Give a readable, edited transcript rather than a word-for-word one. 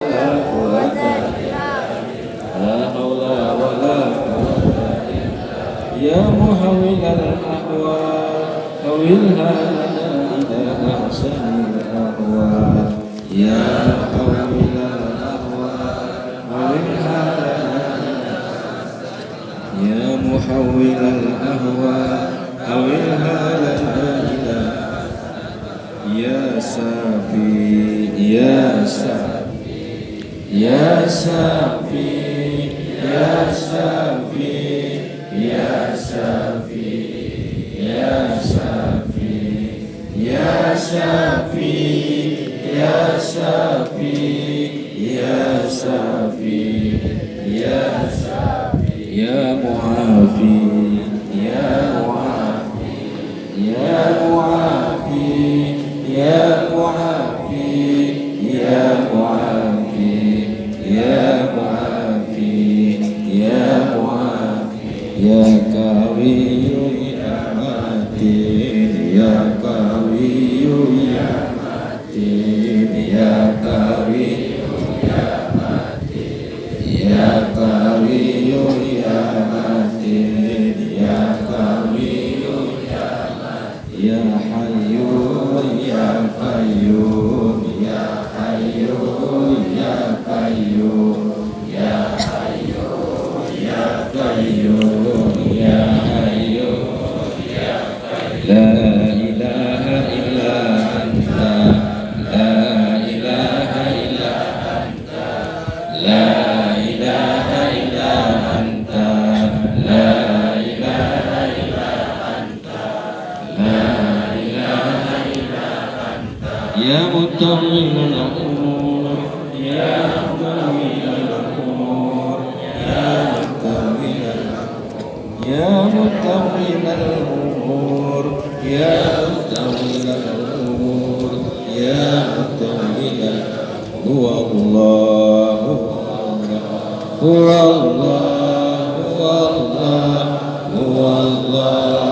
la quwwata illa billah. La haula wa la quwwata illa billah. Ya muhawwilal ahwal hawilha lana ila ahsanil ahwal. Ya muhawwilal ahwal hawilha lana. Ya muhawwilal ahwal hawilha lana ila. Ya Safi, Ya Safi, Ya Safi, Ya Safi, Ya Safi, Ya Safi, Ya Safi, Ya Safi, Ya Safi, Ya Safi, Ya Muafi, Ya Muafi, Ya Muafi, Ya Muafi, Ya Muafi, Ya Muafi, Ya Muafi, Ya Qawiyyu ya Matin, Ya Qawiyyu ya Matin, Ya Qawiyyu ya Matin, Ya Qawiyyu ya Matin, Ya Qawiyyu ya Matin, Ya Hayyu Ya Qayyum, Ya Hayyu Ya Qayyum, Ya Hayyu Ya Qayyum, Ya Hayyu Ya Qayyum. La ilaha illa anta, la ilaha illa anta, la ilaha illa anta, la ilaha illa anta, la ilaha illa anta. Ya mutawwilal umur, Ya mutawwilal umur, Ya mutawwilal umur, Ya mutawwilal umur, Ya mutawwilal umur, Ya mutawwilal. Huwallahu Huwallahu Huwallahu Huwallahu